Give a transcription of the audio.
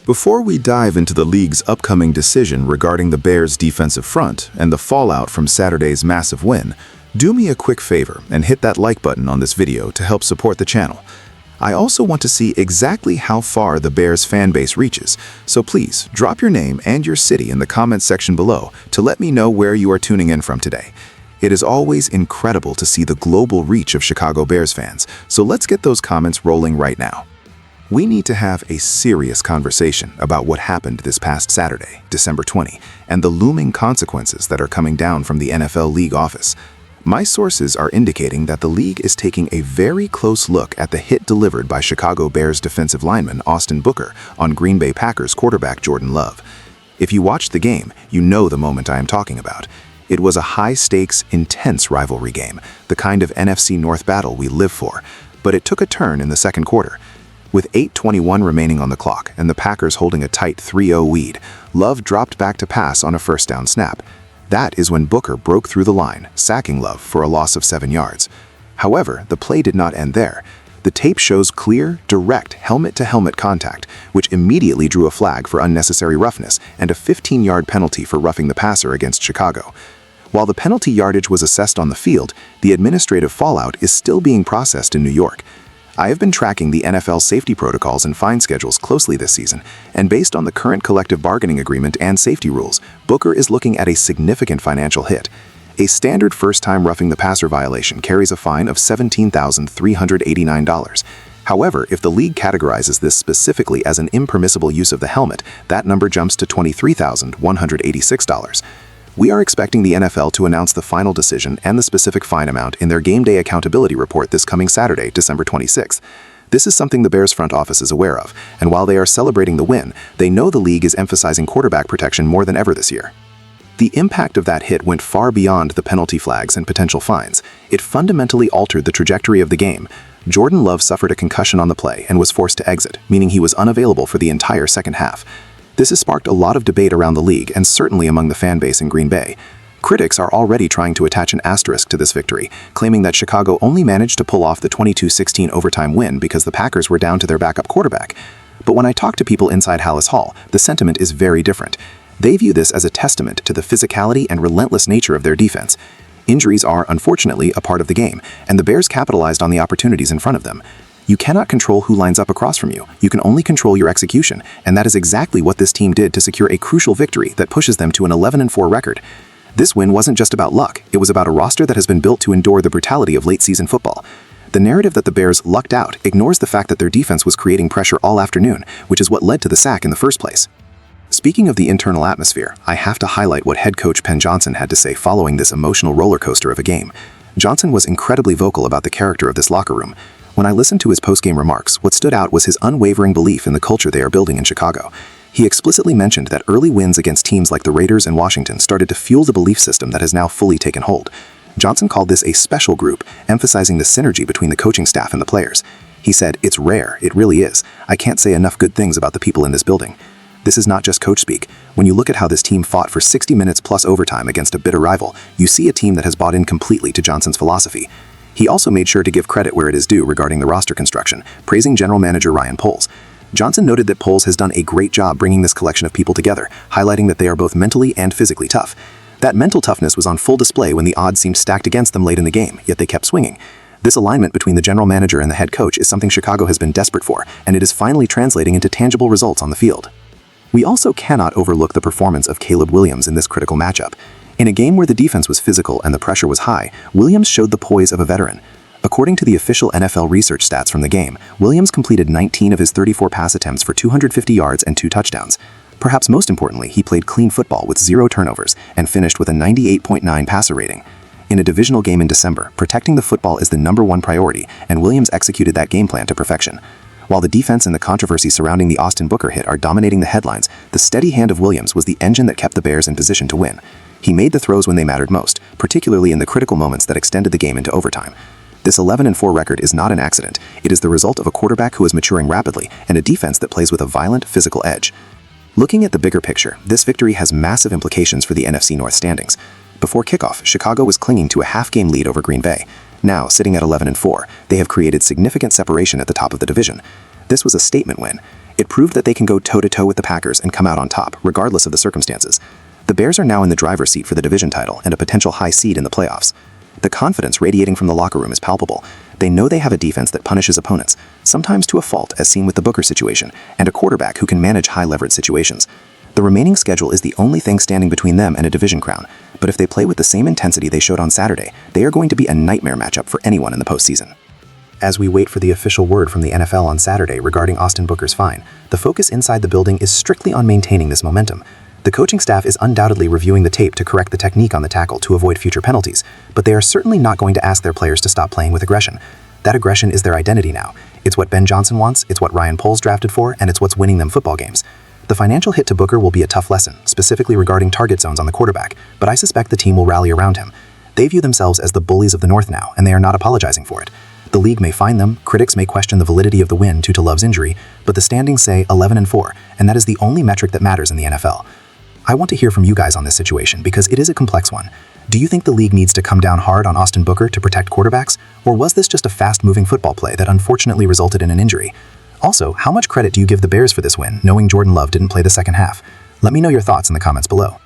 Before we dive into the league's upcoming decision regarding the Bears' defensive front and the fallout from Saturday's massive win, do me a quick favor and hit that like button on this video to help support the channel. I also want to see exactly how far the Bears fan base reaches, so please drop your name and your city in the comments section below to let me know where you are tuning in from today. It is always incredible to see the global reach of Chicago Bears fans, so let's get those comments rolling right now. We need to have a serious conversation about what happened this past Saturday, December 20, and the looming consequences that are coming down from the NFL league office. My sources are indicating that the league is taking a very close look at the hit delivered by Chicago Bears defensive lineman Austin Booker on Green Bay Packers quarterback Jordan Love. If you watched the game, you know the moment I am talking about. It was a high-stakes, intense rivalry game, the kind of NFC North battle we live for, but it took a turn in the second quarter. With 8:21 remaining on the clock and the Packers holding a tight 3-0 lead, Love dropped back to pass on a first down snap. That is when Booker broke through the line, sacking Love for a loss of 7 yards. However, the play did not end there. The tape shows clear, direct helmet-to-helmet contact, which immediately drew a flag for unnecessary roughness and a 15-yard penalty for roughing the passer against Chicago. While the penalty yardage was assessed on the field, the administrative fallout is still being processed in New York. I have been tracking the NFL safety protocols and fine schedules closely this season, and based on the current collective bargaining agreement and safety rules, Booker is looking at a significant financial hit. A standard first-time roughing the passer violation carries a fine of $17,389. However, if the league categorizes this specifically as an impermissible use of the helmet, that number jumps to $23,186. We are expecting the NFL to announce the final decision and the specific fine amount in their Game Day Accountability Report this coming Saturday, December 26th. This is something the Bears front office is aware of, and while they are celebrating the win, they know the league is emphasizing quarterback protection more than ever this year. The impact of that hit went far beyond the penalty flags and potential fines. It fundamentally altered the trajectory of the game. Jordan Love suffered a concussion on the play and was forced to exit, meaning he was unavailable for the entire second half. This has sparked a lot of debate around the league and certainly among the fan base in Green Bay. Critics are already trying to attach an asterisk to this victory, claiming that Chicago only managed to pull off the 22-16 overtime win because the Packers were down to their backup quarterback. But when I talk to people inside Hallis Hall, the sentiment is very different. They view this as a testament to the physicality and relentless nature of their defense. Injuries are, unfortunately, a part of the game, and the Bears capitalized on the opportunities in front of them. You cannot control who lines up across from you. You can only control your execution, and that is exactly what this team did to secure a crucial victory that pushes them to an 11-4 record. This win wasn't just about luck, it was about a roster that has been built to endure the brutality of late-season football. The narrative that the Bears lucked out ignores the fact that their defense was creating pressure all afternoon, which is what led to the sack in the first place. Speaking of the internal atmosphere, I have to highlight what head coach Penn Johnson had to say following this emotional roller coaster of a game. Johnson was incredibly vocal about the character of this locker room. When I listened to his post-game remarks, what stood out was his unwavering belief in the culture they are building in Chicago. He explicitly mentioned that early wins against teams like the Raiders and Washington started to fuel the belief system that has now fully taken hold. Johnson called this a special group, emphasizing the synergy between the coaching staff and the players. He said, "It's rare, it really is. I can't say enough good things about the people in this building." This is not just coach speak. When you look at how this team fought for 60 minutes plus overtime against a bitter rival, you see a team that has bought in completely to Johnson's philosophy. He also made sure to give credit where it is due regarding the roster construction, praising general manager Ryan Poles. Johnson noted that Poles has done a great job bringing this collection of people together, highlighting that they are both mentally and physically tough. That mental toughness was on full display when the odds seemed stacked against them late in the game, yet they kept swinging. This alignment between the general manager and the head coach is something Chicago has been desperate for, and it is finally translating into tangible results on the field. We also cannot overlook the performance of Caleb Williams in this critical matchup. In a game where the defense was physical and the pressure was high, Williams showed the poise of a veteran. According to the official NFL research stats from the game, Williams completed 19 of his 34 pass attempts for 250 yards and 2 touchdowns. Perhaps most importantly, he played clean football with 0 turnovers and finished with a 98.9 passer rating. In a divisional game in December, protecting the football is the #1 priority, and Williams executed that game plan to perfection. While the defense and the controversy surrounding the Austin Booker hit are dominating the headlines, the steady hand of Williams was the engine that kept the Bears in position to win. He made the throws when they mattered most, particularly in the critical moments that extended the game into overtime. This 11-4 record is not an accident. It is the result of a quarterback who is maturing rapidly and a defense that plays with a violent, physical edge. Looking at the bigger picture, this victory has massive implications for the NFC North standings. Before kickoff, Chicago was clinging to a half-game lead over Green Bay. Now, sitting at 11-4, they have created significant separation at the top of the division. This was a statement win. It proved that they can go toe-to-toe with the Packers and come out on top, regardless of the circumstances. The Bears are now in the driver's seat for the division title and a potential high seed in the playoffs. The confidence radiating from the locker room is palpable. They know they have a defense that punishes opponents, sometimes to a fault as seen with the Booker situation, and a quarterback who can manage high-leverage situations. The remaining schedule is the only thing standing between them and a division crown, but if they play with the same intensity they showed on Saturday, they are going to be a nightmare matchup for anyone in the postseason. As we wait for the official word from the NFL on Saturday regarding Austin Booker's fine, the focus inside the building is strictly on maintaining this momentum. The coaching staff is undoubtedly reviewing the tape to correct the technique on the tackle to avoid future penalties, but they are certainly not going to ask their players to stop playing with aggression. That aggression is their identity now. It's what Ben Johnson wants, it's what Ryan Poles drafted for, and it's what's winning them football games. The financial hit to Booker will be a tough lesson, specifically regarding target zones on the quarterback, but I suspect the team will rally around him. They view themselves as the bullies of the North now, and they are not apologizing for it. The league may fine them, critics may question the validity of the win due to Love's injury, but the standings say 11-4, and that is the only metric that matters in the NFL. I want to hear from you guys on this situation because it is a complex one. Do you think the league needs to come down hard on Austin Booker to protect quarterbacks, or was this just a fast-moving football play that unfortunately resulted in an injury? Also, how much credit do you give the Bears for this win, knowing Jordan Love didn't play the second half? Let me know your thoughts in the comments below.